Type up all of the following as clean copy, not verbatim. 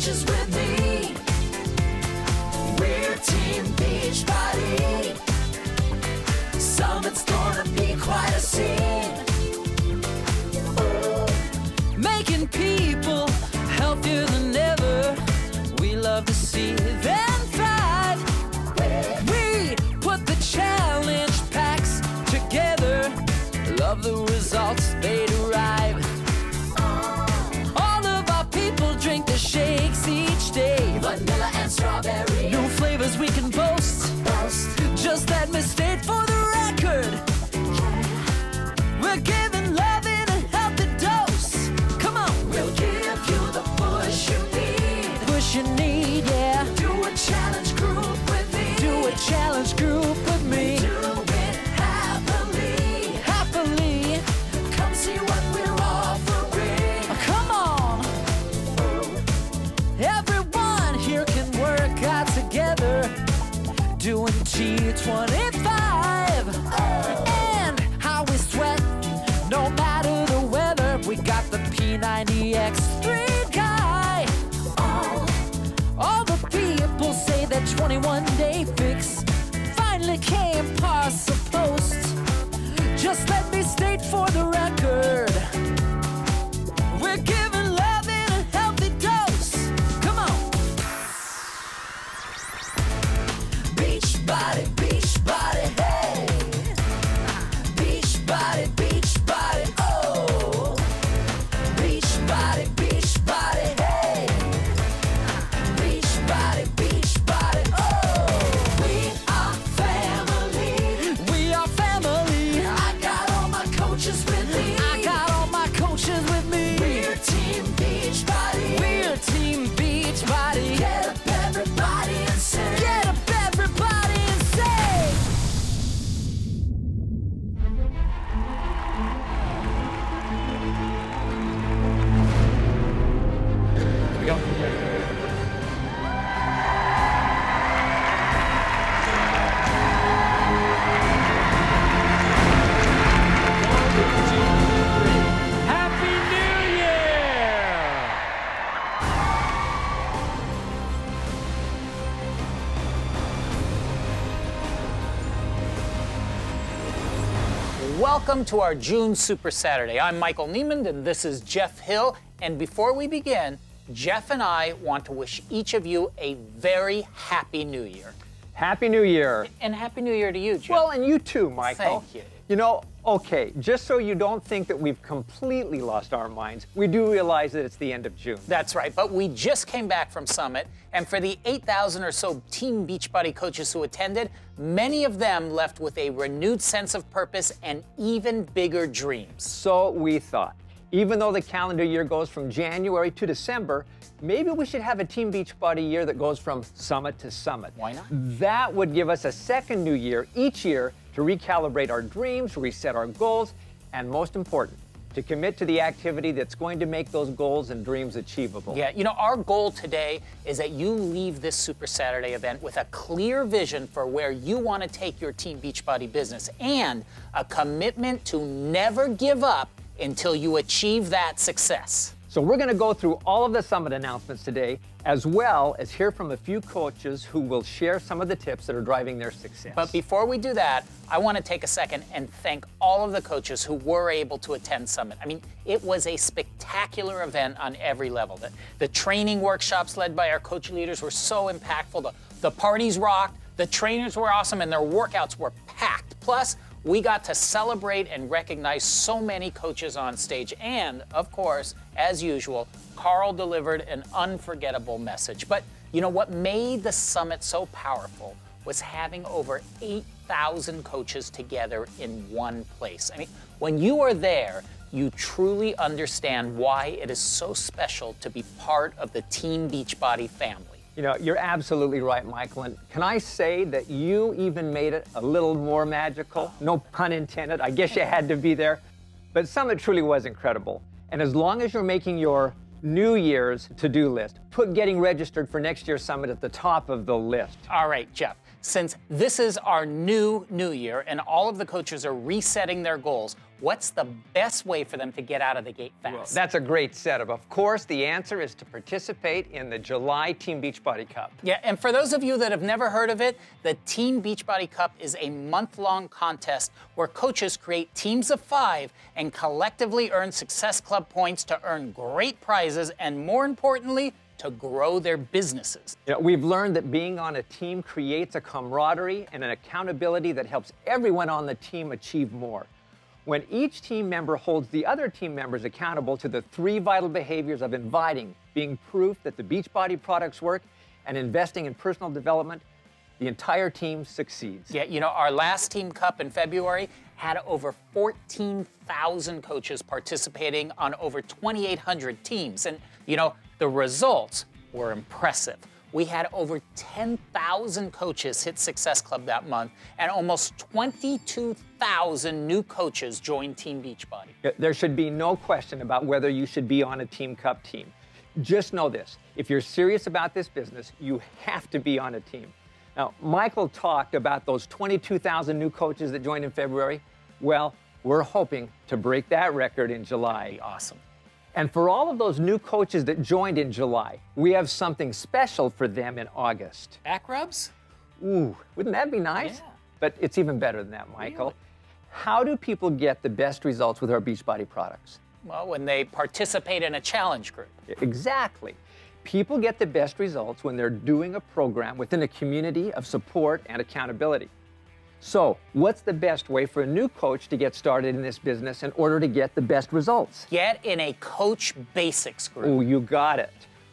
coaches with me. We're Team Beachbody. Summit's gonna be quite a scene. Making people healthier than ever. We love to see them thrive. We put the challenge packs together. Love the results they derive. All of our people drink the shakes each day. Vanilla and strawberry. New flavors we can boast. Just let me state for the record. We're giving love in a healthy dose. Come on. We'll give you the push you need. Push you need, yeah. Do a challenge group with me. Do a challenge group with me. Do it happily. Happily. Come see what we're offering. Come on. Everyone here can work out together. Doing G25. And how we sweat, no matter the weather. We got the P90X3 guy. All the people say that 21-day fix finally came past the post. Just let me state for the record, we're giving love in a healthy dose. Come on. Beachbody, Beachbody, hey. Beachbody, Beachbody, oh. Beachbody, Beachbody, hey. Beachbody, Beachbody, oh. We are family. We are family. I got all my coaches with me. I got all my coaches with me. We're Team Beachbody. We're Team Beachbody. Get up, everybody, and say. Get up, everybody, and say. Here we go. Happy New Year! Welcome to our June Super Saturday. I'm Michael Niemand and this is Jeff Hill. And before we begin, Jeff and I want to wish each of you a very happy New Year. Happy New Year. And happy New Year to you, Jeff. Well, and you too, Michael. Thank you. You know, okay, just so you don't think that we've completely lost our minds, we do realize that it's the end of June. That's right, but we just came back from Summit, and for the 8,000 or so Team Beachbody coaches who attended, many of them left with a renewed sense of purpose and even bigger dreams. So we thought, even though the calendar year goes from January to December, maybe we should have a Team Beachbody year that goes from summit to summit. Why not? That would give us a second new year each year to recalibrate our dreams, reset our goals, and most important, to commit to the activity that's going to make those goals and dreams achievable. Yeah, you know, our goal today is that you leave this Super Saturday event with a clear vision for where you want to take your Team Beachbody business and a commitment to never give up until you achieve that success. So we're going to go through all of the summit announcements today, as well as hear from a few coaches who will share some of the tips that are driving their success. But before we do that, I want to take a second and thank all of the coaches who were able to attend Summit. I mean, it was a spectacular event on every level. The training workshops led by our coach leaders were so impactful. The parties rocked, the trainers were awesome, and their workouts were packed. Plus, we got to celebrate and recognize so many coaches on stage. And, of course, as usual, Carl delivered an unforgettable message. But you know what made the summit so powerful was having over 8,000 coaches together in one place. I mean, when you are there, you truly understand why it is so special to be part of the Team Beachbody family. You know, you're absolutely right, Michael. And can I say that you even made it a little more magical? No pun intended. I guess you had to be there. But Summit truly was incredible. And as long as you're making your New Year's to-do list, put getting registered for next year's Summit at the top of the list. All right, Jeff. Since this is our new year and all of the coaches are resetting their goals, what's the best way for them to get out of the gate fast? Well, that's a great setup. Of course, the answer is to participate in the July Team Beachbody Cup. Yeah, and for those of you that have never heard of it, the Team Beachbody Cup is a month-long contest where coaches create teams of 5 and collectively earn Success Club points to earn great prizes and, more importantly, to grow their businesses. You know, we've learned that being on a team creates a camaraderie and an accountability that helps everyone on the team achieve more. When each team member holds the other team members accountable to the 3 vital behaviors of inviting, being proof that the Beachbody products work, and investing in personal development, the entire team succeeds. Yeah, you know, our last Team Cup in February had over 14,000 coaches participating on over 2,800 teams. And, you know, the results were impressive. We had over 10,000 coaches hit Success Club that month, and almost 22,000 new coaches joined Team Beachbody. There should be no question about whether you should be on a Team Cup team. Just know this, if you're serious about this business, you have to be on a team. Now, Michael talked about those 22,000 new coaches that joined in February. Well, we're hoping to break that record in July. That'd be awesome. And for all of those new coaches that joined in July, we have something special for them in August. Back rubs? Ooh, wouldn't that be nice? Yeah. But it's even better than that, Michael. Really? How do people get the best results with our Beachbody products? Well, when they participate in a challenge group. Exactly. People get the best results when they're doing a program within a community of support and accountability. So, what's the best way for a new coach to get started in this business in order to get the best results? Get in a Coach Basics group. Oh, you got it.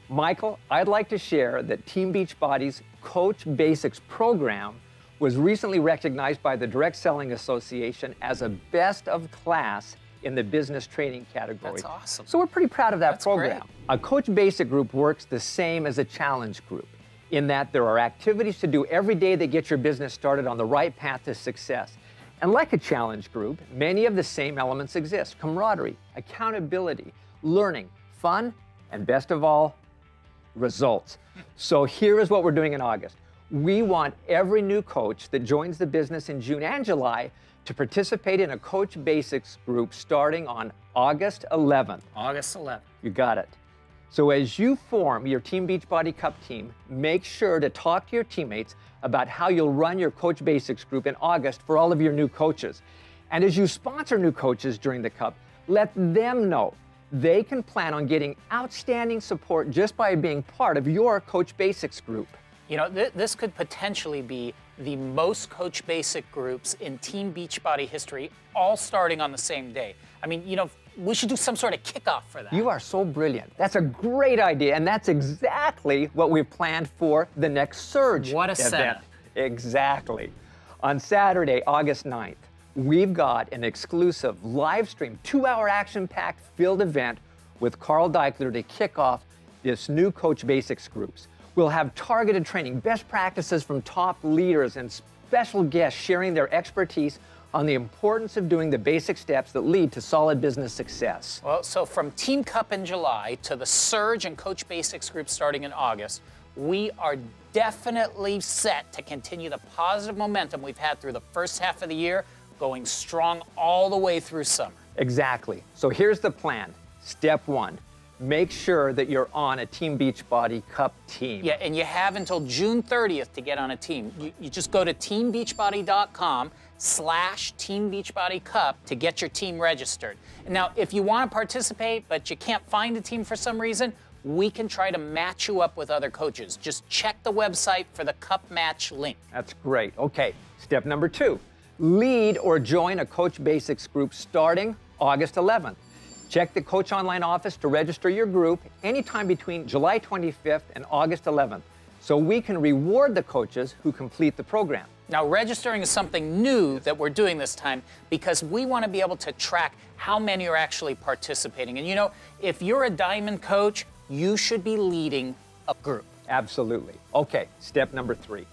Michael, I'd like to share that Team Beachbody's Coach Basics program was recently recognized by the Direct Selling Association as a best of class in the business training category. That's awesome. So we're pretty proud of that That's program. great. A Coach Basic group works the same as a challenge group in that there are activities to do every day that get your business started on the right path to success. And like a challenge group, many of the same elements exist: camaraderie, accountability, learning, fun, and best of all, results. So here is what we're doing in August. We want every new coach that joins the business in June and July to participate in a Coach Basics group starting on August 11th. August 11th. You got it. So as you form your Team Beachbody Cup team, make sure to talk to your teammates about how you'll run your Coach Basics group in August for all of your new coaches. And as you sponsor new coaches during the Cup, let them know they can plan on getting outstanding support just by being part of your Coach Basics group. You know, this could potentially be the most Coach Basic groups in Team Beachbody history, all starting on the same day. I mean, you know, we should do some sort of kickoff for that. You are so brilliant. That's a great idea, and that's exactly what we've planned for the next Surge What a event. setup. Exactly. On Saturday, August 9th, we've got an exclusive live stream, 2-hour action-packed field event with Carl Deichler to kick off this new Coach Basics groups. We'll have targeted training, best practices from top leaders, and special guests sharing their expertise on the importance of doing the basic steps that lead to solid business success. Well, so from Team Cup in July to the Surge and Coach Basics group starting in August, we are definitely set to continue the positive momentum we've had through the first half of the year, going strong all the way through summer. Exactly. So here's the plan. Step 1. Make sure that you're on a Team Beachbody Cup team. Yeah, and you have until June 30th to get on a team. You just go to teambeachbody.com/Team Beachbody Cup to get your team registered. Now, if you want to participate, but you can't find a team for some reason, we can try to match you up with other coaches. Just check the website for the Cup Match link. That's great. Okay, step number 2. Lead or join a Coach Basics group starting August 11th. Check the Coach Online office to register your group anytime between July 25th and August 11th, so we can reward the coaches who complete the program. Now, registering is something new that we're doing this time because we want to be able to track how many are actually participating. And you know, if you're a diamond coach, you should be leading a group. Absolutely. Okay, step number 3.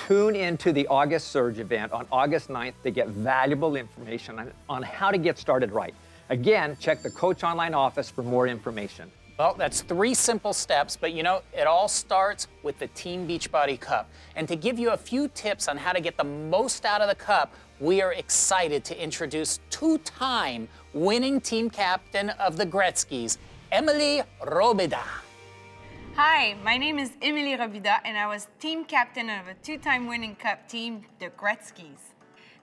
Tune into the August Surge event on August 9th to get valuable information on how to get started right. Again, check the Coach Online office for more information. Well, that's 3 simple steps, but you know, it all starts with the Team Beachbody Cup. And to give you a few tips on how to get the most out of the cup, we are excited to introduce 2-time winning team captain of the Gretzkys, Emily Robida. Hi, my name is Emily Robida, and I was team captain of a 2-time winning cup team, the Gretzkys.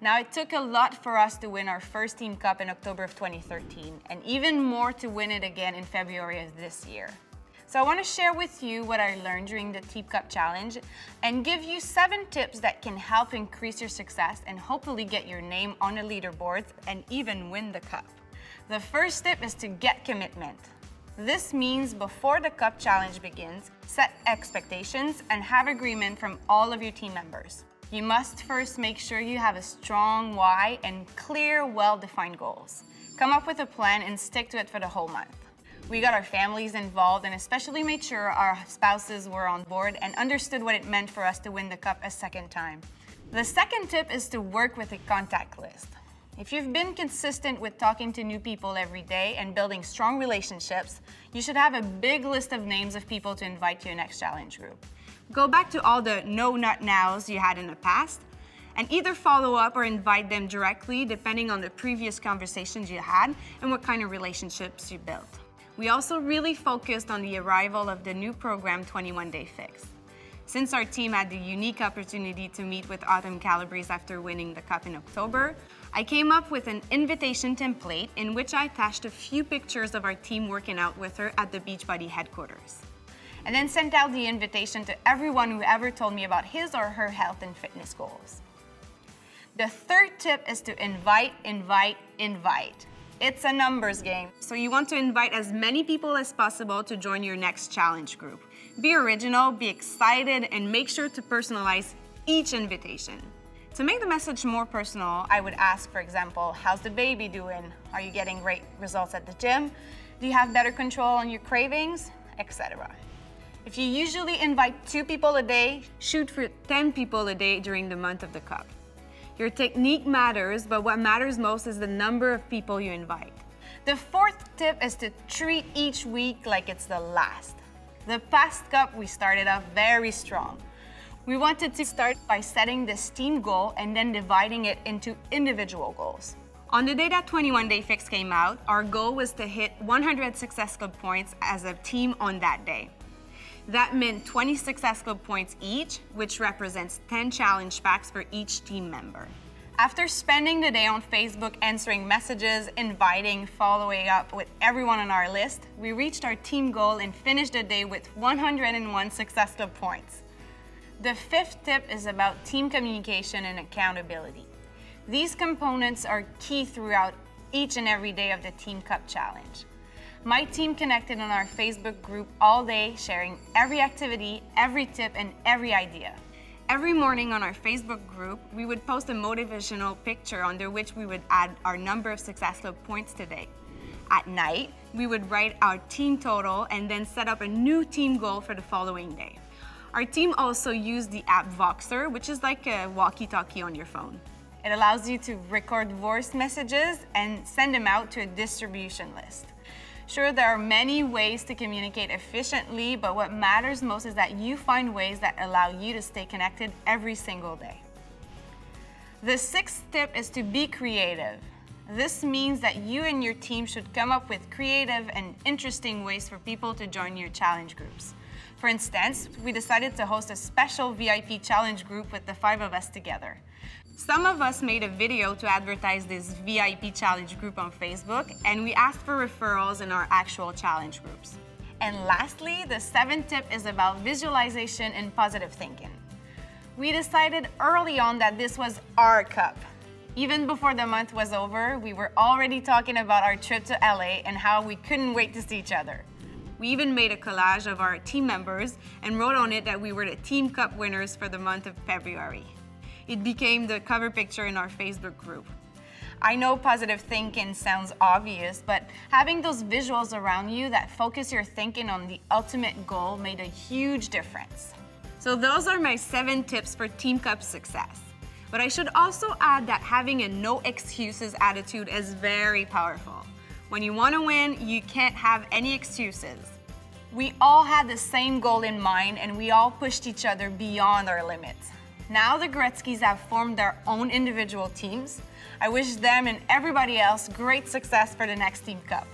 Now, it took a lot for us to win our first team cup in October of 2013, and even more to win it again in February of this year. So I want to share with you what I learned during the Team Cup Challenge and give you 7 tips that can help increase your success and hopefully get your name on the leaderboards and even win the cup. The first tip is to get commitment. This means before the Cup Challenge begins, set expectations and have agreement from all of your team members. You must first make sure you have a strong why and clear, well-defined goals. Come up with a plan and stick to it for the whole month. We got our families involved and especially made sure our spouses were on board and understood what it meant for us to win the cup a second time. The second tip is to work with a contact list. If you've been consistent with talking to new people every day and building strong relationships, you should have a big list of names of people to invite to your next challenge group. Go back to all the no, not nows you had in the past and either follow up or invite them directly depending on the previous conversations you had and what kind of relationships you built. We also really focused on the arrival of the new program 21 Day Fix. Since our team had the unique opportunity to meet with Autumn Calabrese after winning the cup in October, I came up with an invitation template in which I attached a few pictures of our team working out with her at the Beachbody headquarters, and then sent out the invitation to everyone who ever told me about his or her health and fitness goals. The third tip is to invite, invite, invite. It's a numbers game, so you want to invite as many people as possible to join your next challenge group. Be original, be excited, and make sure to personalize each invitation. To make the message more personal, I would ask, for example, how's the baby doing? Are you getting great results at the gym? Do you have better control on your cravings? Etc. If you usually invite 2 people a day, shoot for 10 people a day during the month of the cup. Your technique matters, but what matters most is the number of people you invite. The fourth tip is to treat each week like it's the last. The past cup, we started off very strong. We wanted to start by setting this team goal and then dividing it into individual goals. On the day that 21 Day Fix came out, our goal was to hit 100 Success Club points as a team on that day. That meant 20 Success Club points each, which represents 10 challenge packs for each team member. After spending the day on Facebook answering messages, inviting, following up with everyone on our list, we reached our team goal and finished the day with 101 Success Club points. The fifth tip is about team communication and accountability. These components are key throughout each and every day of the Team Cup Challenge. My team connected on our Facebook group all day, sharing every activity, every tip, and every idea. Every morning on our Facebook group, we would post a motivational picture under which we would add our number of Success Club points today. At night, we would write our team total and then set up a new team goal for the following day. Our team also used the app Voxer, which is like a walkie-talkie on your phone. It allows you to record voice messages and send them out to a distribution list. Sure, there are many ways to communicate efficiently, but what matters most is that you find ways that allow you to stay connected every single day. The sixth tip is to be creative. This means that you and your team should come up with creative and interesting ways for people to join your challenge groups. For instance, we decided to host a special VIP challenge group with the 5 of us together. Some of us made a video to advertise this VIP challenge group on Facebook, and we asked for referrals in our actual challenge groups. And lastly, the 7th tip is about visualization and positive thinking. We decided early on that this was our cup. Even before the month was over, we were already talking about our trip to LA and how we couldn't wait to see each other. We even made a collage of our team members and wrote on it that we were the Team Cup winners for the month of February. It became the cover picture in our Facebook group. I know positive thinking sounds obvious, but having those visuals around you that focus your thinking on the ultimate goal made a huge difference. So those are my 7 tips for Team Cup success. But I should also add that having a no excuses attitude is very powerful. When you want to win, you can't have any excuses. We all had the same goal in mind and we all pushed each other beyond our limits. Now the Gretzkys have formed their own individual teams. I wish them and everybody else great success for the next Team Cup.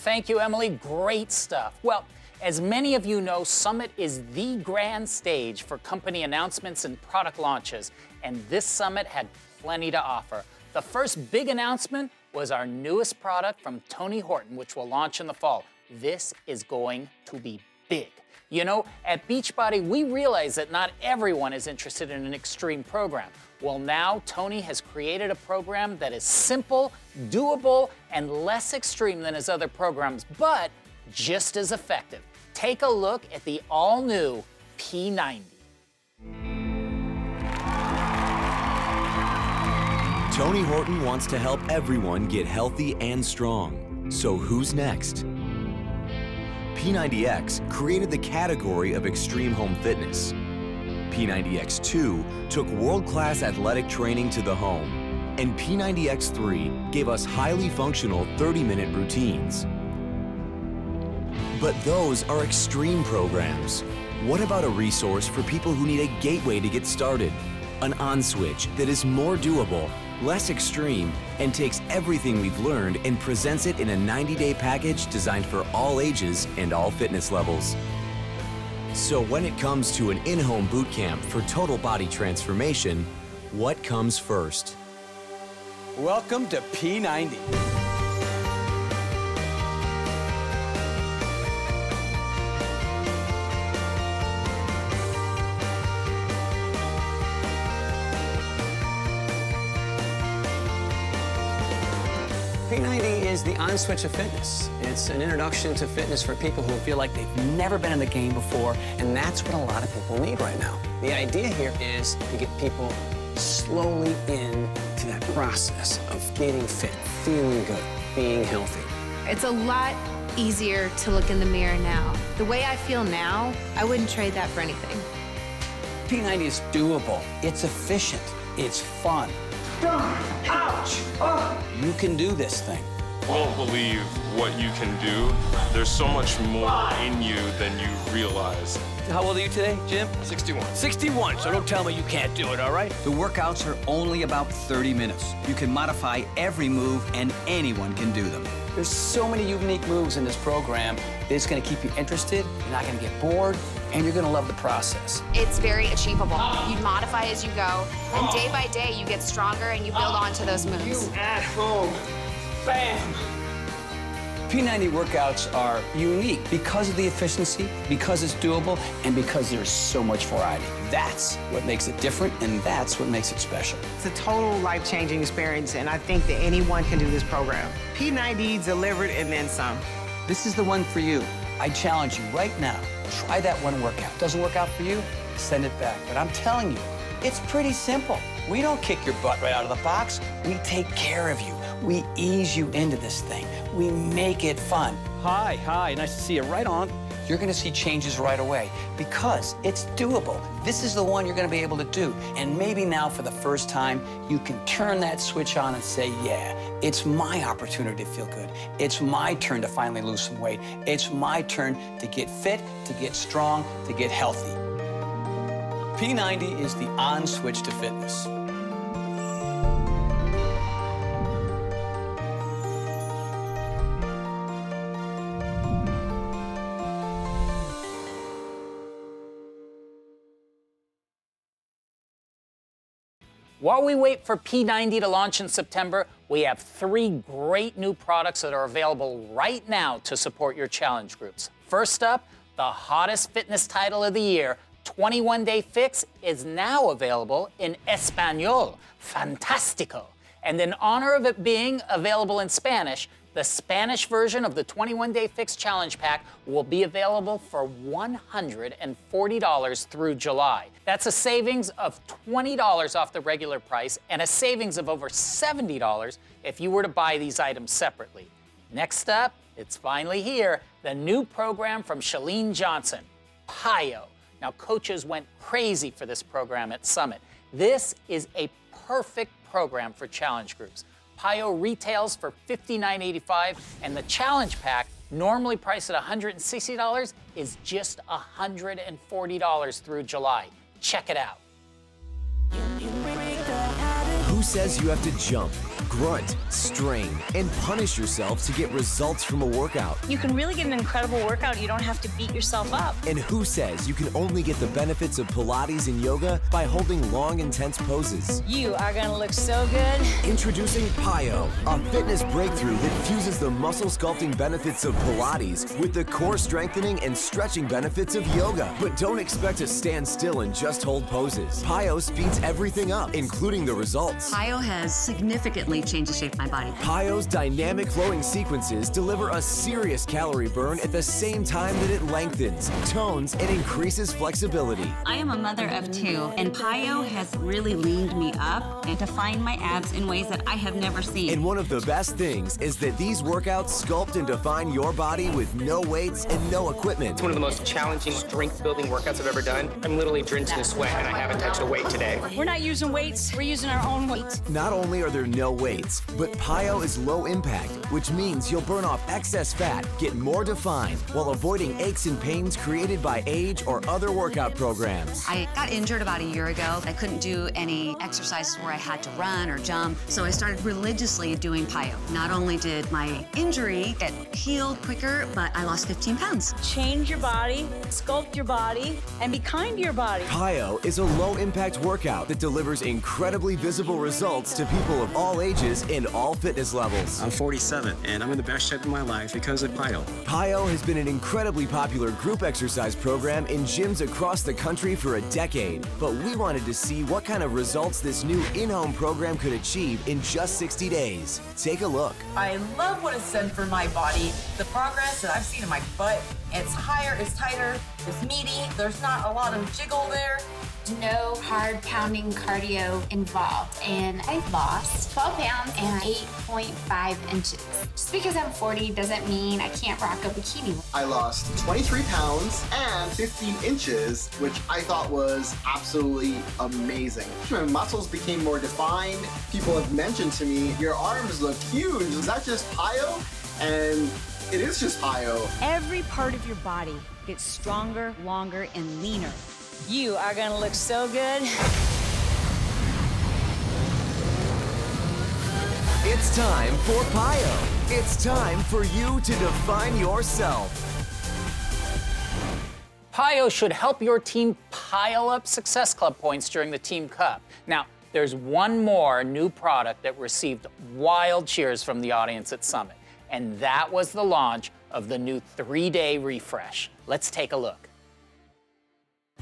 Thank you, Emily. Great stuff. Well, as many of you know, Summit is the grand stage for company announcements and product launches, and this Summit had plenty to offer. The first big announcement was our newest product from Tony Horton, which will launch in the fall. This is going to be big. You know, at Beachbody, we realize that not everyone is interested in an extreme program. Well, now Tony has created a program that is simple, doable, and less extreme than his other programs, but just as effective. Take a look at the all-new P90. Tony Horton wants to help everyone get healthy and strong. So who's next? P90X created the category of extreme home fitness. P90X2 took world-class athletic training to the home. And P90X3 gave us highly functional 30-minute routines. But those are extreme programs. What about a resource for people who need a gateway to get started? An on-switch that is more doable, less extreme, and takes everything we've learned and presents it in a 90-day package designed for all ages and all fitness levels. So when it comes to an in-home boot camp for total body transformation, what comes first? Welcome to P90. P90 is the on-switch of fitness. It's an introduction to fitness for people who feel like they've never been in the game before, and that's what a lot of people need right now. The idea here is to get people slowly into that process of getting fit, feeling good, being healthy. It's a lot easier to look in the mirror now. The way I feel now, I wouldn't trade that for anything. P90 is doable. It's efficient. It's fun. Ouch! You can do this thing. You won't believe what you can do. There's so much more in you than you realize. How old are you today, Jim? 61. 61, so don't tell me you can't do it, all right? The workouts are only about 30 minutes. You can modify every move and anyone can do them. There's so many unique moves in this program that it's gonna keep you interested, you're not gonna get bored, and you're gonna love the process. It's very achievable. You modify as you go, and day by day you get stronger and you build onto those moves. You at home. Bam! P90 workouts are unique because of the efficiency, because it's doable, and because there's so much variety. That's what makes it different, and that's what makes it special. It's a total life-changing experience, and I think that anyone can do this program. P90 delivered and then some. This is the one for you. I challenge you right now, try that one workout. Doesn't work out for you, send it back. But I'm telling you, it's pretty simple. We don't kick your butt right out of the box. We take care of you. We ease you into this thing. We make it fun. Hi, nice to see you. Right on. You're gonna see changes right away because it's doable. This is the one you're gonna be able to do. And maybe now for the first time, you can turn that switch on and say, yeah, it's my opportunity to feel good. It's my turn to finally lose some weight. It's my turn to get fit, to get strong, to get healthy. P90 is the on switch to fitness. While we wait for P90 to launch in September, we have 3 great new products that are available right now to support your challenge groups. First up, the hottest fitness title of the year, 21-Day Fix, is now available in Espanol. Fantástico. And in honor of it being available in Spanish, the Spanish version of the 21-Day Fix Challenge Pack will be available for $140 through July. That's a savings of $20 off the regular price and a savings of over $70 if you were to buy these items separately. Next up, it's finally here, the new program from Chalene Johnson, PIO. Now, coaches went crazy for this program at Summit. This is a perfect program for challenge groups. PIO retails for $59.85, and the challenge pack normally priced at $160, is just $140 through July. Check it out. Who says you have to jump, grunt, strain, and punish yourself to get results from a workout? You can really get an incredible workout. You don't have to beat yourself up. And who says you can only get the benefits of Pilates and yoga by holding long, intense poses? You are gonna look so good. Introducing PiYo, a fitness breakthrough that fuses the muscle sculpting benefits of Pilates with the core strengthening and stretching benefits of yoga. But don't expect to stand still and just hold poses. PiYo speeds everything up, including the results. PiYo has significantly changed the shape of my body. PiYo's dynamic flowing sequences deliver a serious calorie burn at the same time that it lengthens, tones, and increases flexibility. I am a mother of 2, and PiYo has really leaned me up and defined my abs in ways that I have never seen. And one of the best things is that these workouts sculpt and define your body with no weights and no equipment. It's one of the most challenging strength-building workouts I've ever done. I'm literally drenched in sweat, and I haven't touched a weight today. We're not using weights, we're using our own weight. Not only are there no weights, but PiYo is low impact, which means you'll burn off excess fat, get more defined, while avoiding aches and pains created by age or other workout programs. I got injured about a year ago. I couldn't do any exercises where I had to run or jump, so I started religiously doing PiYo. Not only did my injury get healed quicker, but I lost 15 pounds. Change your body, sculpt your body, and be kind to your body. PiYo is a low-impact workout that delivers incredibly visible results to people of all ages and all fitness levels. I'm 47, and I'm in the best shape of my life because of PiYo. PiYo has been an incredibly popular group exercise program in gyms across the country for a decade, but we wanted to see what kind of results this new in-home program could achieve in just 60 days. Take a look. I love what it's done for my body. The progress that I've seen in my butt, it's higher, it's tighter, it's meaty, there's not a lot of jiggle there. No hard pounding cardio involved, and I lost 12 pounds and 8.5 inches. Just because I'm 40 doesn't mean I can't rock a bikini. I lost 23 pounds and 15 inches, which I thought was absolutely amazing. My muscles became more defined. People have mentioned to me, your arms look huge. Is that just PiYo? And it is just PiYo. Every part of your body gets stronger, longer, and leaner. You are gonna look so good. It's time for PiYo. It's time for you to define yourself. PiYo should help your team pile up Success Club points during the Team Cup. Now, there's one more new product that received wild cheers from the audience at Summit, and that was the launch of the new 3-day refresh. Let's take a look.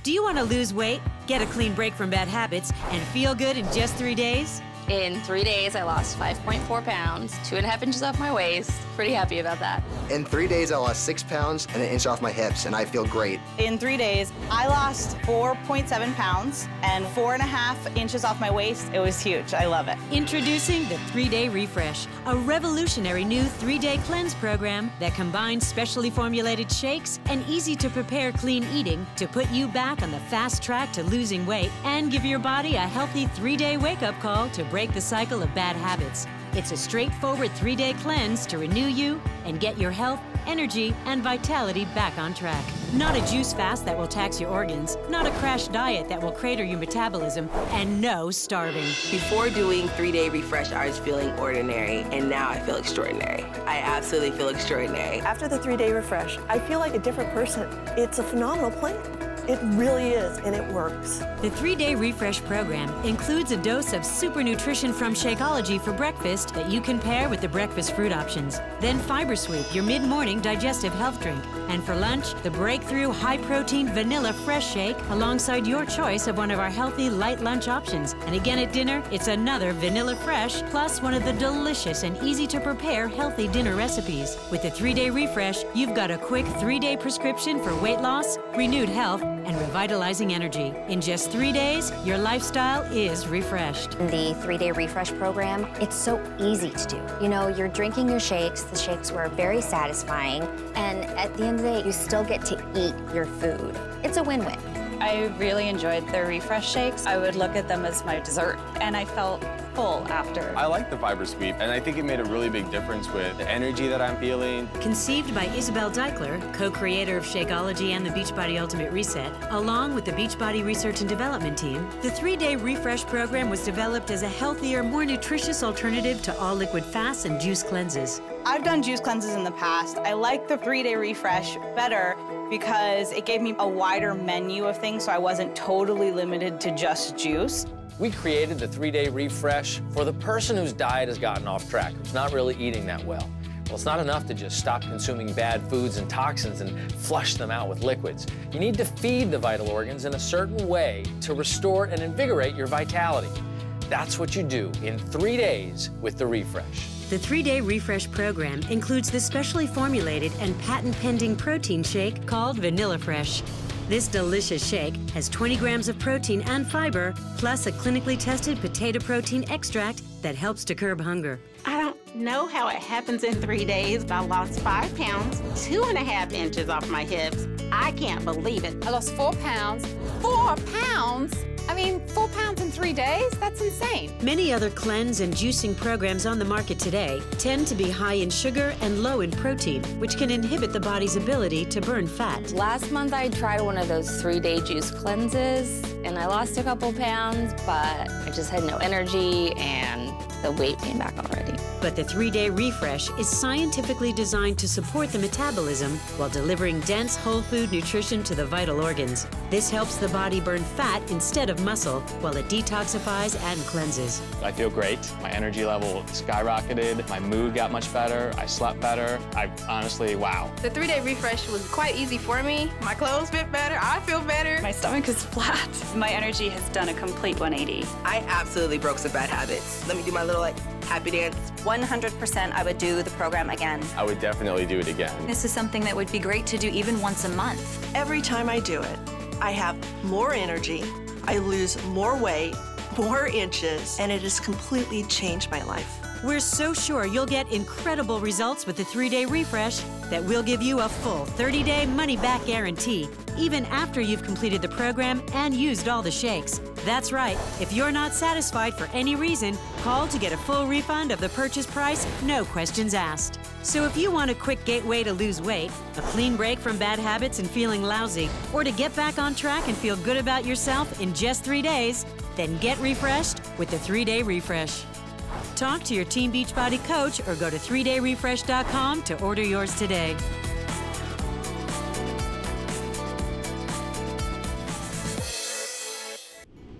Do you want to lose weight, get a clean break from bad habits, and feel good in just 3 days? In 3 days, I lost 5.4 pounds, 2.5 inches off my waist. Pretty happy about that. In 3 days, I lost 6 pounds and an inch off my hips, and I feel great. In 3 days, I lost 4.7 pounds and 4.5 inches off my waist. It was huge. I love it. Introducing the 3-Day Refresh, a revolutionary new 3-day cleanse program that combines specially formulated shakes and easy-to-prepare clean eating to put you back on the fast track to losing weight and give your body a healthy 3-day wake-up call to break the cycle of bad habits. It's a straightforward 3-day cleanse to renew you and get your health, energy, and vitality back on track. Not a juice fast that will tax your organs, not a crash diet that will crater your metabolism, and no starving. Before doing 3-day refresh, I was feeling ordinary, and now I feel extraordinary. I absolutely feel extraordinary. After the 3-day refresh, I feel like a different person. It's a phenomenal plan. It really is, and it works. The 3-Day Refresh program includes a dose of super nutrition from Shakeology for breakfast that you can pair with the breakfast fruit options. Then Fiber Sweep, your mid-morning digestive health drink. And for lunch, the breakthrough high-protein vanilla fresh shake alongside your choice of one of our healthy light lunch options. And again at dinner, it's another vanilla fresh plus one of the delicious and easy-to-prepare healthy dinner recipes. With the 3-Day Refresh, you've got a quick 3-day prescription for weight loss, renewed health, and revitalizing energy. In just 3 days, your lifestyle is refreshed. The 3-day refresh program, it's so easy to do. You know, you're drinking your shakes. The shakes were very satisfying. And at the end of the day, you still get to eat your food. It's a win-win. I really enjoyed the refresh shakes. I would look at them as my dessert, and I felt full after. I like the fiber sweep, and I think it made a really big difference with the energy that I'm feeling. Conceived by Isabel Deichler, co-creator of Shakeology and the Beachbody Ultimate Reset, along with the Beachbody Research and Development team, the 3-day refresh program was developed as a healthier, more nutritious alternative to all liquid fasts and juice cleanses. I've done juice cleanses in the past. I like the 3-day refresh better because it gave me a wider menu of things, so I wasn't totally limited to just juice. We created the 3-day refresh for the person whose diet has gotten off track, who's not really eating that well. Well, it's not enough to just stop consuming bad foods and toxins and flush them out with liquids. You need to feed the vital organs in a certain way to restore and invigorate your vitality. That's what you do in 3 days with the refresh. The 3-day refresh program includes the specially formulated and patent-pending protein shake called Vanilla Fresh. This delicious shake has 20 grams of protein and fiber, plus a clinically tested potato protein extract that helps to curb hunger. I don't know how it happens in 3 days, but I lost 5 pounds, 2.5 inches off my hips. I can't believe it. I lost 4 pounds. 4 pounds? I mean, 4 pounds in 3 days? That's insane. Many other cleanse and juicing programs on the market today tend to be high in sugar and low in protein, which can inhibit the body's ability to burn fat. Last month I tried one of those 3-day juice cleanses and I lost a couple pounds, but I just had no energy and the weight came back already. But the 3-day refresh is scientifically designed to support the metabolism while delivering dense whole food nutrition to the vital organs. This helps the body burn fat instead of muscle while it detoxifies and cleanses. I feel great. My energy level skyrocketed. My mood got much better. I slept better. I honestly, wow. The 3-day refresh was quite easy for me. My clothes fit better. I feel better. My stomach is flat. My energy has done a complete 180. I absolutely broke some bad habits. Let me do my little happy dance. 100% I would do the program again. I would definitely do it again. This is something that would be great to do even once a month. Every time I do it, I have more energy, I lose more weight, more inches, and it has completely changed my life. We're so sure you'll get incredible results with the 3-day refresh that we'll give you a full 30-day money-back guarantee, even after you've completed the program and used all the shakes. That's right. If you're not satisfied for any reason, call to get a full refund of the purchase price, no questions asked. So if you want a quick gateway to lose weight, a clean break from bad habits and feeling lousy, or to get back on track and feel good about yourself in just 3 days, then get refreshed with the 3-day refresh. Talk to your Team Beachbody coach or go to 3dayrefresh.com to order yours today.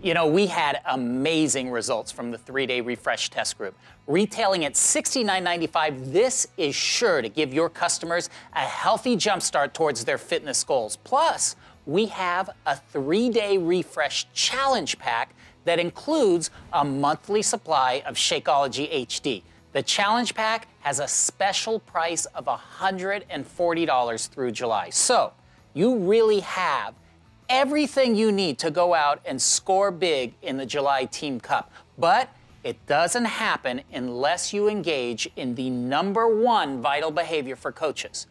You know, we had amazing results from the 3-day refresh test group. Retailing at $69.95, this is sure to give your customers a healthy jumpstart towards their fitness goals. Plus, we have a 3-day refresh challenge pack that includes a monthly supply of Shakeology HD. The challenge pack has a special price of $140 through July. So, you really have everything you need to go out and score big in the July Team Cup. But it doesn't happen unless you engage in the #1 vital behavior for coaches,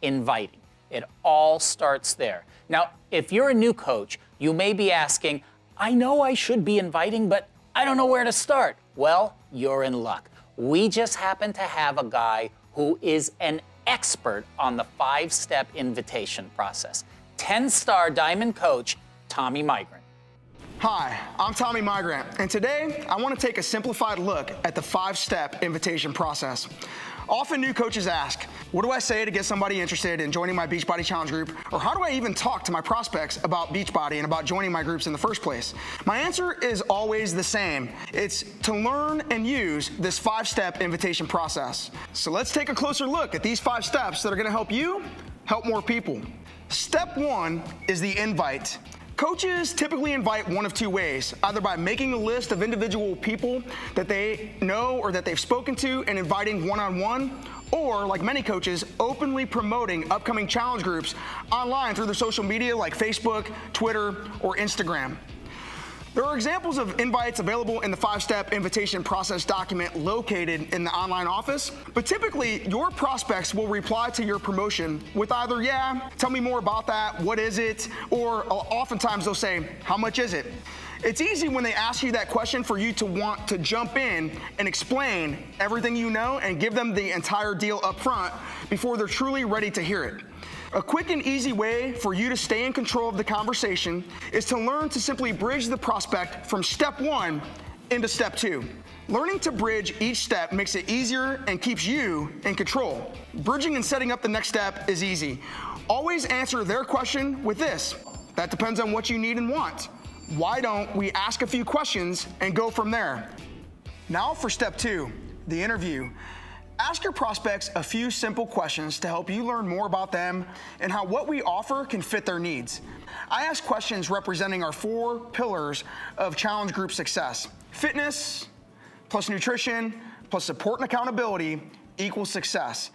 inviting. It all starts there. Now, if you're a new coach, you may be asking, I know I should be inviting, but I don't know where to start. Well, you're in luck. We just happen to have a guy who is an expert on the 5-step invitation process. 10-star Diamond Coach, Tommy Migrant. Hi, I'm Tommy Migrant, and today I want to take a simplified look at the 5-step invitation process. Often new coaches ask, what do I say to get somebody interested in joining my Beachbody Challenge group? Or how do I even talk to my prospects about Beachbody and about joining my groups in the first place? My answer is always the same. It's to learn and use this 5-step invitation process. So let's take a closer look at these 5 steps that are going to help you help more people. Step 1 is the invite. Coaches typically invite one of 2 ways, either by making a list of individual people that they know or that they've spoken to and inviting one-on-one, or, like many coaches, openly promoting upcoming challenge groups online through their social media like Facebook, Twitter, or Instagram. There are examples of invites available in the 5-step invitation process document located in the online office, but typically your prospects will reply to your promotion with either, yeah, tell me more about that, what is it, or oftentimes they'll say, how much is it? It's easy when they ask you that question for you to want to jump in and explain everything you know and give them the entire deal up front before they're truly ready to hear it. A quick and easy way for you to stay in control of the conversation is to learn to simply bridge the prospect from step 1 into step 2. Learning to bridge each step makes it easier and keeps you in control. Bridging and setting up the next step is easy. Always answer their question with this: that depends on what you need and want. Why don't we ask a few questions and go from there? Now for step 2, the interview. Ask your prospects a few simple questions to help you learn more about them and how what we offer can fit their needs. I ask questions representing our 4 pillars of challenge group success. Fitness plus nutrition plus support and accountability equals success.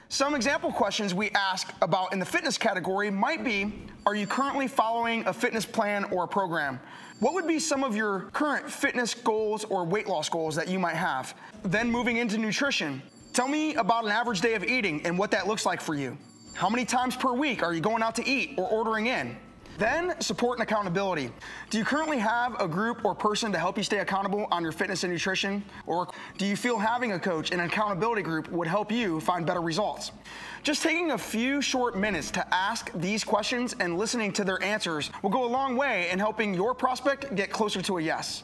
Some example questions we ask about in the fitness category might be, are you currently following a fitness plan or a program? What would be some of your current fitness goals or weight loss goals that you might have? Then moving into nutrition, tell me about an average day of eating and what that looks like for you. How many times per week are you going out to eat or ordering in? Then support and accountability. Do you currently have a group or person to help you stay accountable on your fitness and nutrition? Or do you feel having a coach and an accountability group would help you find better results? Just taking a few short minutes to ask these questions and listening to their answers will go a long way in helping your prospect get closer to a yes.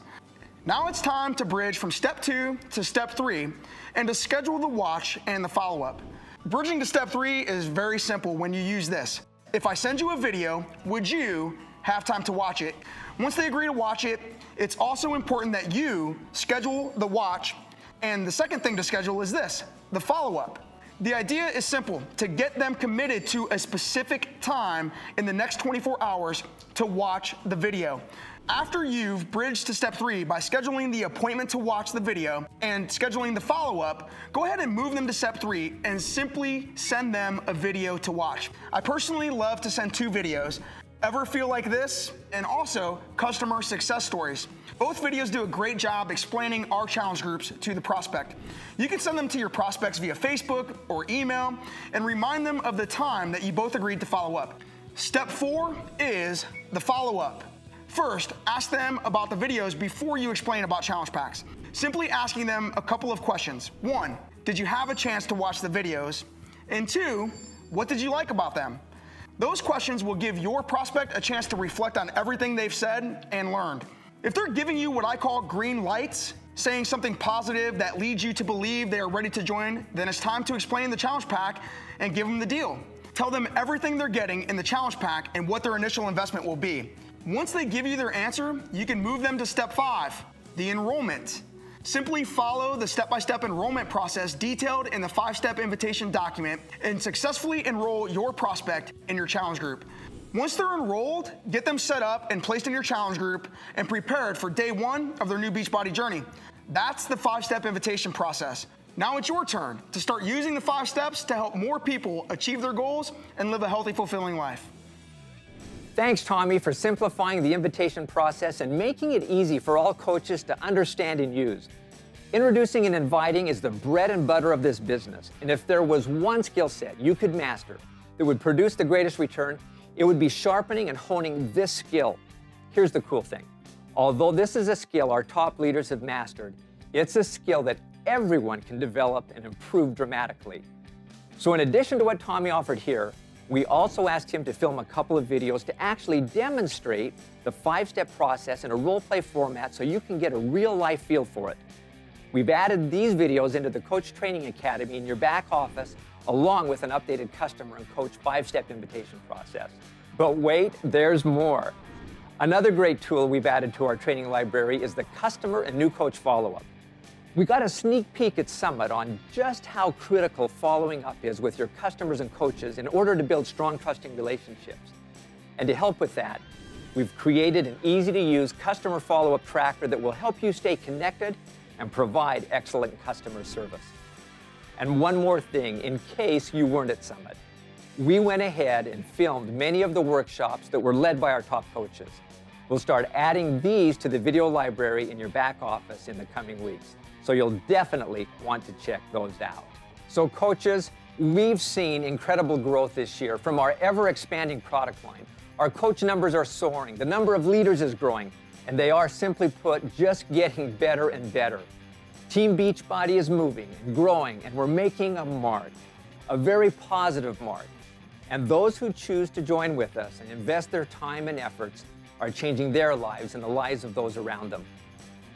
Now it's time to bridge from step 2 to step 3 and to schedule the watch and the follow-up. Bridging to step 3 is very simple when you use this. If I send you a video, would you have time to watch it? Once they agree to watch it, it's also important that you schedule the watch. And the second thing to schedule is this, the follow-up. The idea is simple, to get them committed to a specific time in the next 24 hours to watch the video. After you've bridged to step 3 by scheduling the appointment to watch the video and scheduling the follow-up, go ahead and move them to step 3 and simply send them a video to watch. I personally love to send 2 videos, Ever Feel Like This and also Customer Success Stories. Both videos do a great job explaining our challenge groups to the prospect. You can send them to your prospects via Facebook or email and remind them of the time that you both agreed to follow up. Step 4 is the follow-up. First, ask them about the videos before you explain about challenge packs. Simply asking them a couple of questions. 1, did you have a chance to watch the videos? And 2, what did you like about them? Those questions will give your prospect a chance to reflect on everything they've said and learned. If they're giving you what I call green lights, saying something positive that leads you to believe they are ready to join, then it's time to explain the challenge pack and give them the deal. Tell them everything they're getting in the challenge pack and what their initial investment will be. Once they give you their answer, you can move them to step 5, the enrollment. Simply follow the step-by-step enrollment process detailed in the 5-step invitation document and successfully enroll your prospect in your challenge group. Once they're enrolled, get them set up and placed in your challenge group and prepared for day 1 of their new Beachbody journey. That's the 5-step invitation process. Now it's your turn to start using the 5 steps to help more people achieve their goals and live a healthy, fulfilling life. Thanks, Tommy, for simplifying the invitation process and making it easy for all coaches to understand and use. Introducing and inviting is the bread and butter of this business. And if there was one skill set you could master that would produce the greatest return, it would be sharpening and honing this skill. Here's the cool thing. Although this is a skill our top leaders have mastered, it's a skill that everyone can develop and improve dramatically. So in addition to what Tommy offered here, we also asked him to film a couple of videos to actually demonstrate the 5-step process in a role-play format so you can get a real-life feel for it. We've added these videos into the Coach Training Academy in your back office, along with an updated customer and coach 5-step invitation process. But wait, there's more. Another great tool we've added to our training library is the customer and new coach follow-up. We got a sneak peek at Summit on just how critical following up is with your customers and coaches in order to build strong, trusting relationships. And to help with that, we've created an easy-to-use customer follow-up tracker that will help you stay connected and provide excellent customer service. And one more thing, in case you weren't at Summit, we went ahead and filmed many of the workshops that were led by our top coaches. We'll start adding these to the video library in your back office in the coming weeks. So you'll definitely want to check those out. So coaches, we've seen incredible growth this year from our ever-expanding product line. Our coach numbers are soaring, the number of leaders is growing, And they are, simply put, just getting better and better. Team Beachbody is moving and growing, and we're making a mark, a very positive mark. And those who choose to join with us and invest their time and efforts are changing their lives and the lives of those around them.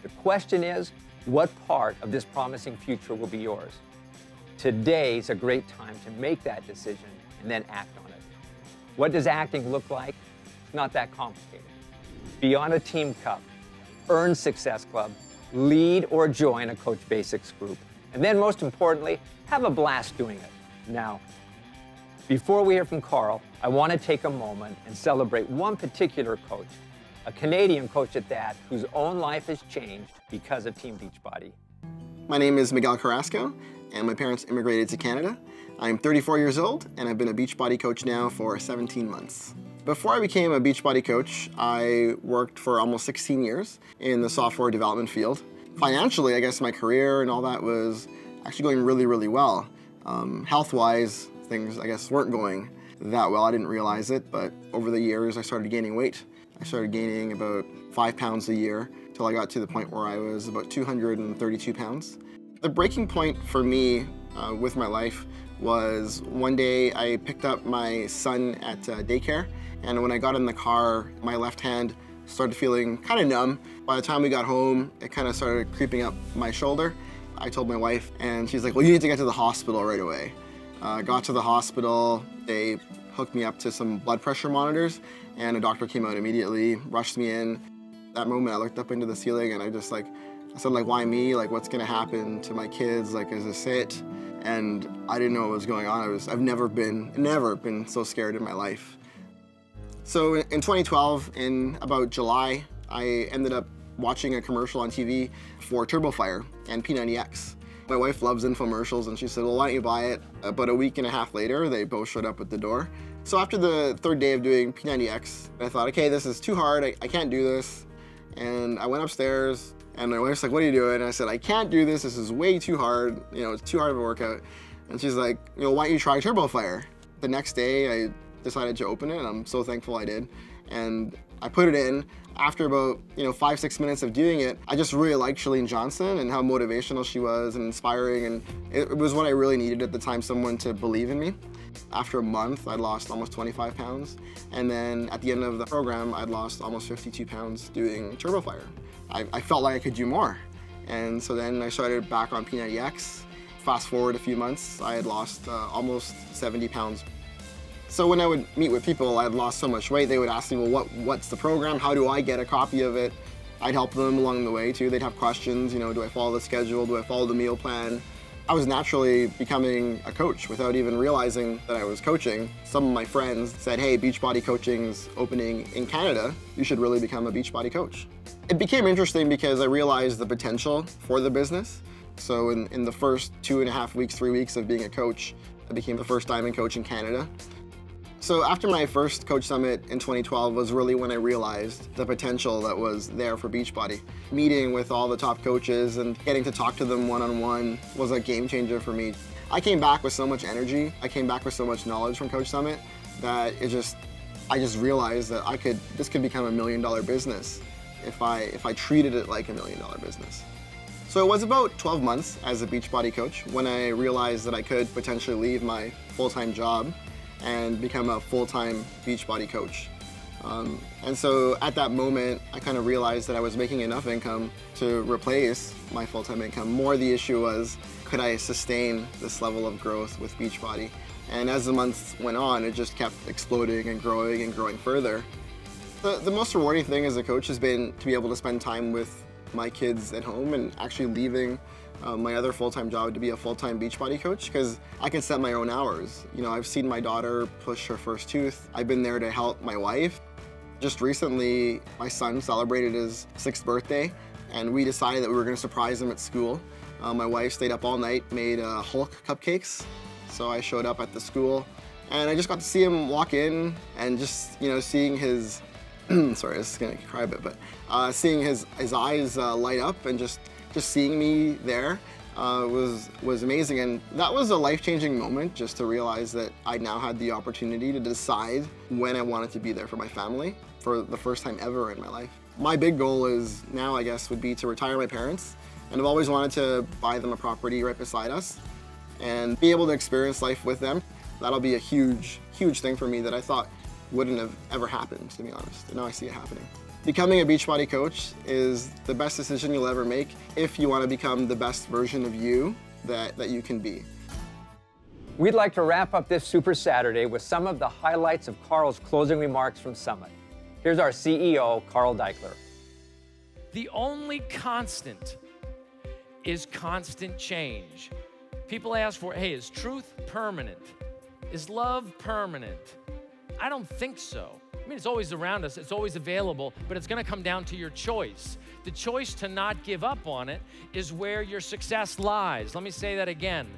The question is, what part of this promising future will be yours? Today's a great time to make that decision and then act on it. What does acting look like? It's not that complicated. Be on a team cup, earn Success Club, lead or join a Coach Basics group, and then most importantly, have a blast doing it. Now, before we hear from Carl, I want to take a moment and celebrate one particular coach, a Canadian coach at that, whose own life has changed because of Team Beachbody. My name is Miguel Carrasco, and my parents immigrated to Canada. I'm 34 years old, and I've been a Beachbody coach now for 17 months. Before I became a Beachbody coach, I worked for almost 16 years in the software development field. Financially, I guess my career and all that was actually going really, really well. Health-wise, things, I guess, weren't going that well. I didn't realize it, but over the years, I started gaining weight. I started gaining about 5 pounds a year till I got to the point where I was about 232 pounds. The breaking point for me with my life was one day I picked up my son at daycare, and when I got in the car, my left hand started feeling kind of numb. By the time we got home, it kind of started creeping up my shoulder. I told my wife, and she's like, well, you need to get to the hospital right away. Got to the hospital, they hooked me up to some blood pressure monitors, and a doctor came out immediately, rushed me in. That moment, I looked up into the ceiling, and I said, like, why me? Like, what's gonna happen to my kids? Like, is this it? And I didn't know what was going on. I've never been so scared in my life. So in 2012, in about July, I ended up watching a commercial on TV for TurboFire and P90X. My wife loves infomercials, and she said, well, why don't you buy it? About a week and a half later, they both showed up at the door. So after the third day of doing P90X, I thought, okay, this is too hard. I can't do this. And I went upstairs, and my wife's like, what are you doing? And I said, I can't do this. This is way too hard. You know, it's too hard of a workout. And she's like, you know, why don't you try TurboFire? The next day, I decided to open it, and I'm so thankful I did. And I put it in. After about 5-6 minutes of doing it, I just really liked Chalene Johnson and how motivational she was and inspiring, and it was what I really needed at the time, someone to believe in me. After a month, I'd lost almost 25 pounds, and then at the end of the program, I'd lost almost 52 pounds doing TurboFire. I felt like I could do more, and so then I started back on P90X. Fast forward a few months, I had lost almost 70 pounds. So when I would meet with people, I had lost so much weight, they would ask me, well, what's the program? How do I get a copy of it? I'd help them along the way too. They'd have questions, do I follow the schedule? Do I follow the meal plan? I was naturally becoming a coach without even realizing that I was coaching. Some of my friends said, hey, Beachbody coaching's opening in Canada. You should really become a Beachbody coach. It became interesting because I realized the potential for the business. So in the first 2.5 weeks, 3 weeks of being a coach, I became the first diamond coach in Canada. So after my first Coach Summit in 2012 was really when I realized the potential that was there for Beachbody. Meeting with all the top coaches and getting to talk to them one-on-one was a game changer for me. I came back with so much energy, I came back with so much knowledge from Coach Summit that I just realized that this could become $1 million business if I treated it like $1 million business. So it was about 12 months as a Beachbody coach when I realized that I could potentially leave my full-time job and become a full-time Beachbody coach. And so at that moment, I kind of realized that I was making enough income to replace my full-time income. More the issue was, could I sustain this level of growth with Beachbody? And as the months went on, it just kept exploding and growing further. The most rewarding thing as a coach has been to be able to spend time with my kids at home and actually leaving my other full-time job to be a full-time Beachbody coach, because I can set my own hours. I've seen my daughter push her first tooth. I've been there to help my wife. Just recently, my son celebrated his 6th birthday, and we decided that we were going to surprise him at school. My wife stayed up all night, made Hulk cupcakes. So I showed up at the school, and I just got to see him walk in, and just seeing his sorry, this is gonna cry a bit, but seeing his eyes light up and just seeing me there was amazing. And that was a life-changing moment, just to realize that I now had the opportunity to decide when I wanted to be there for my family for the first time ever in my life. My big goal is now, I guess, would be to retire my parents. And I've always wanted to buy them a property right beside us and be able to experience life with them. That'll be a huge, huge thing for me that I thought wouldn't have ever happened, to be honest. And now I see it happening. Becoming a Beachbody coach is the best decision you'll ever make if you want to become the best version of you that you can be. We'd like to wrap up this Super Saturday with some of the highlights of Carl's closing remarks from Summit. Here's our CEO, Carl Deichler. The only constant is constant change. People ask for, hey, is truth permanent? Is love permanent? I don't think so. I mean, it's always around us, it's always available, but it's gonna come down to your choice. The choice to not give up on it is where your success lies. Let me say that again.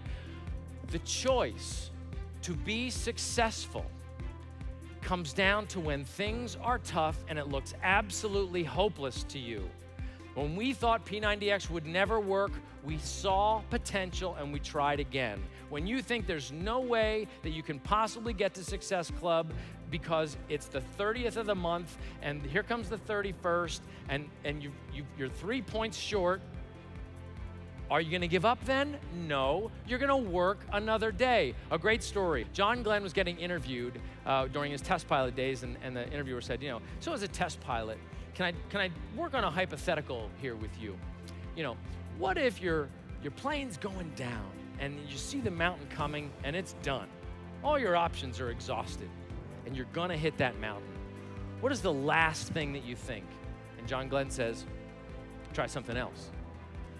The choice to be successful comes down to when things are tough and it looks absolutely hopeless to you. When we thought P90X would never work, we saw potential and we tried again. When you think there's no way that you can possibly get to Success Club because it's the 30th of the month and here comes the 31st and you're 3 points short, are you gonna give up then? No, you're gonna work another day. A great story. John Glenn was getting interviewed during his test pilot days and the interviewer said, you know, so as a test pilot, can I work on a hypothetical here with you? You know, what if your plane's going down and you see the mountain coming and it's done? All your options are exhausted and you're gonna hit that mountain. What is the last thing that you think? And John Glenn says, try something else.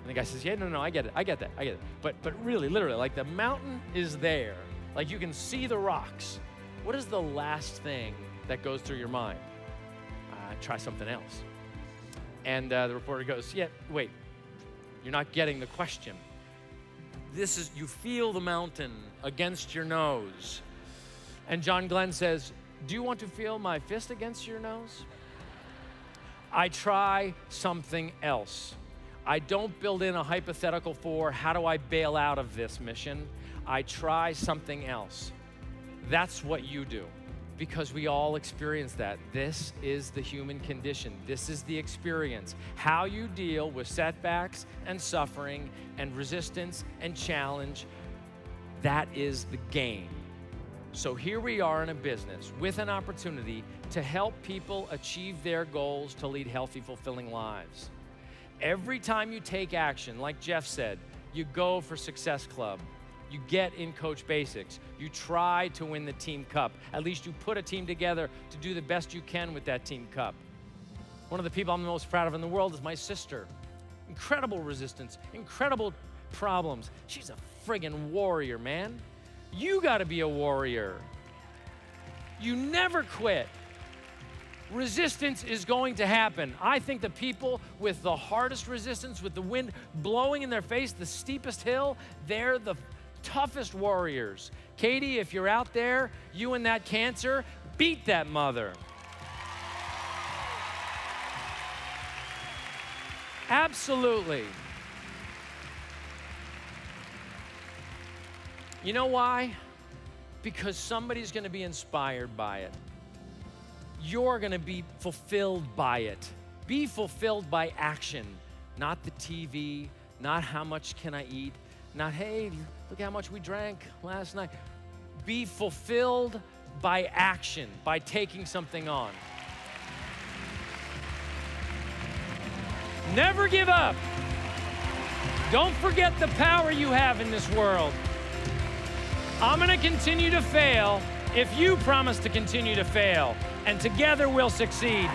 And the guy says, yeah, no, I get it. But really, literally, like the mountain is there. Like you can see the rocks. What is the last thing that goes through your mind? Try something else. And the reporter goes, yeah, wait, you're not getting the question. This is, you feel the mountain against your nose. And John Glenn says, do you want to feel my fist against your nose? I try something else. I don't build in a hypothetical for how do I bail out of this mission. I try something else. That's what you do. Because we all experience that. This is the human condition. This is the experience. How you deal with setbacks and suffering and resistance and challenge, that is the game. So here we are in a business with an opportunity to help people achieve their goals to lead healthy, fulfilling lives. Every time you take action, like Jeff said, you go for Success Club. You get in Coach Basics. You try to win the team cup. At least you put a team together to do the best you can with that team cup. One of the people I'm the most proud of in the world is my sister. Incredible resistance, incredible problems. She's a friggin' warrior, man. You gotta be a warrior. You never quit. Resistance is going to happen. I think the people with the hardest resistance, with the wind blowing in their face, the steepest hill, they're the toughest warriors. Katie, if you're out there, you and that cancer, beat that mother. Absolutely. You know why? Because somebody's gonna be inspired by it. You're gonna be fulfilled by it. Be fulfilled by action, not the TV, not how much can I eat, not, hey, look how much we drank last night. Be fulfilled by action, by taking something on. Never give up. Don't forget the power you have in this world. I'm gonna continue to fail if you promise to continue to fail, and together we'll succeed.